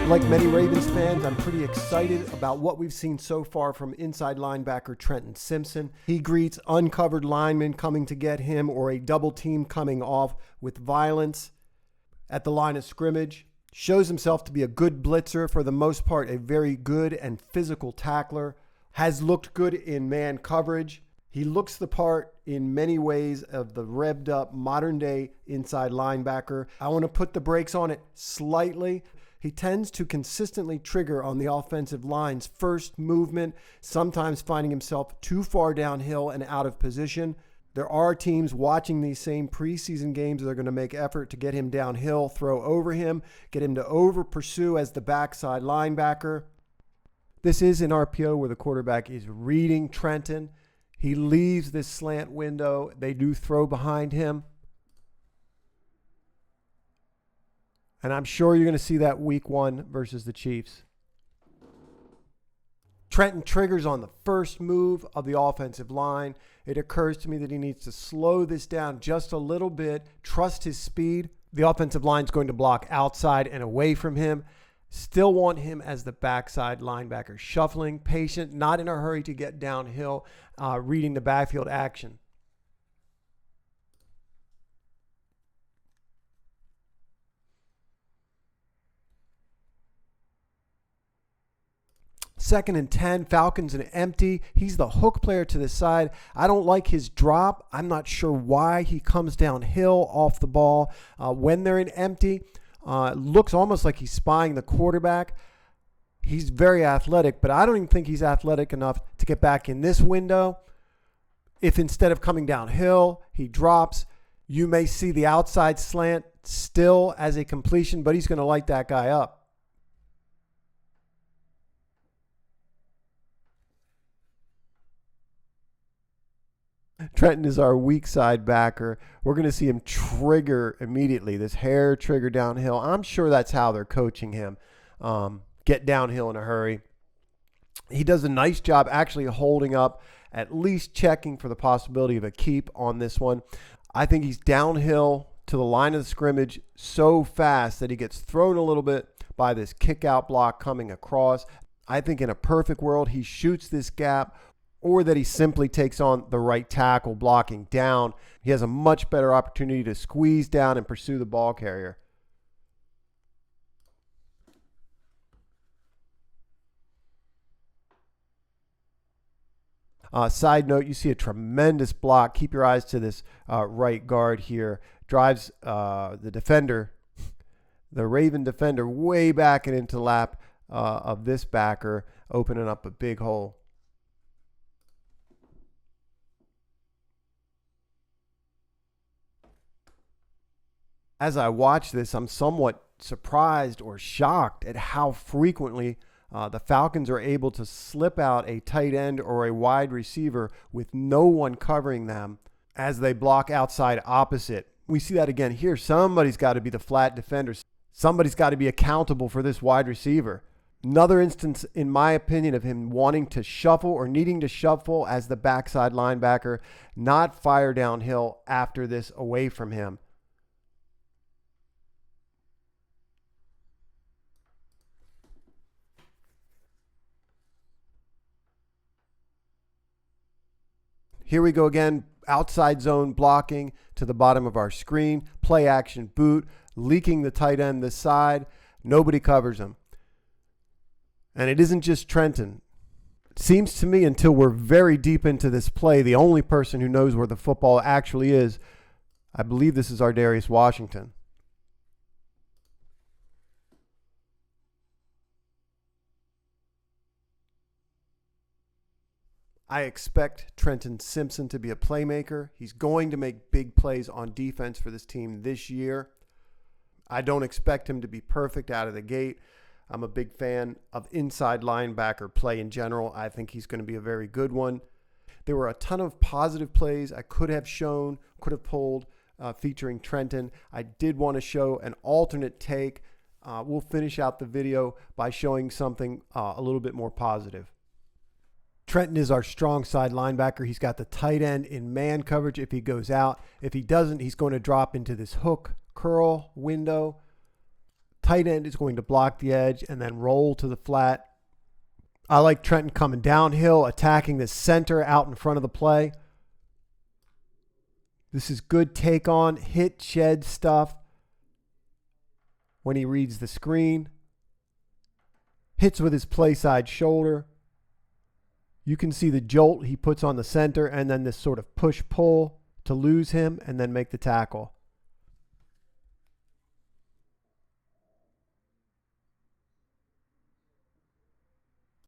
Like many Ravens fans, I'm pretty excited about what we've seen so far from inside linebacker Trenton Simpson. He greets uncovered linemen coming to get him or a double team coming off with violence at the line of scrimmage. Shows himself to be a good blitzer, for the most part a very good and physical tackler. Has looked good in man coverage. He looks the part in many ways of the revved up modern day inside linebacker. I want to put the brakes on it slightly. He tends to consistently trigger on the offensive line's first movement, sometimes finding himself too far downhill and out of position. There are teams watching these same preseason games that are going to make effort to get him downhill, throw over him, get him to over pursue as the backside linebacker. This is an RPO where the quarterback is reading Trenton. He leaves this slant window. They do throw behind him. And I'm sure you're going to see that week 1 versus the Chiefs. Trenton triggers on the first move of the offensive line. It occurs to me that he needs to slow this down just a little bit, trust his speed. The offensive line is going to block outside and away from him. Still want him as the backside linebacker, shuffling, patient, not in a hurry to get downhill, reading the backfield action. Second and 10, Falcons and empty. He's the hook player to the side. I don't like his drop. I'm not sure why he comes downhill off the ball when they're in empty. Looks almost like he's spying the quarterback. He's very athletic, but I don't even think he's athletic enough to get back in this window. If instead of coming downhill, he drops, you may see the outside slant still as a completion, but he's going to light that guy up. Trenton is our weak side backer. We're going to see him trigger immediately, this hair trigger downhill. I'm sure that's how they're coaching him. Get downhill in a hurry. He does a nice job actually holding up, at least checking for the possibility of a keep on this one. I think he's downhill to the line of the scrimmage so fast that he gets thrown a little bit by this kick out block coming across. I think in a perfect world, he shoots this gap, or that he simply takes on the right tackle blocking down. He has a much better opportunity to squeeze down and pursue the ball carrier. Side note, you see a tremendous block. Keep your eyes to this right guard here. Drives the defender, the Raven defender, way back and into lap of this backer, opening up a big hole. As I watch this, I'm somewhat surprised or shocked at how frequently the Falcons are able to slip out a tight end or a wide receiver with no one covering them as they block outside opposite. We see that again here. Somebody's got to be the flat defender. Somebody's got to be accountable for this wide receiver. Another instance, in my opinion, of him wanting to shuffle or needing to shuffle as the backside linebacker, not fire downhill after this away from him. Here we go again, outside zone blocking to the bottom of our screen, play action boot, leaking the tight end this side. Nobody covers him. And it isn't just Trenton. It seems to me until we're very deep into this play, the only person who knows where the football actually is, I believe this is Darius Washington. I expect Trenton Simpson to be a playmaker. He's going to make big plays on defense for this team this year. I don't expect him to be perfect out of the gate. I'm a big fan of inside linebacker play in general. I think he's going to be a very good one. There were a ton of positive plays I could have shown, could have pulled featuring Trenton. I did want to show an alternate take. We'll finish out the video by showing something a little bit more positive. Trenton is our strong side linebacker. He's got the tight end in man coverage if he goes out. If he doesn't, he's going to drop into this hook curl window. tight end is going to block the edge and then roll to the flat. I like Trenton coming downhill, attacking the center out in front of the play. This is good take on, hit, shed stuff when he reads the screen. Hits with his play side shoulder. You can see the jolt he puts on the center and then this sort of push-pull to lose him and then make the tackle.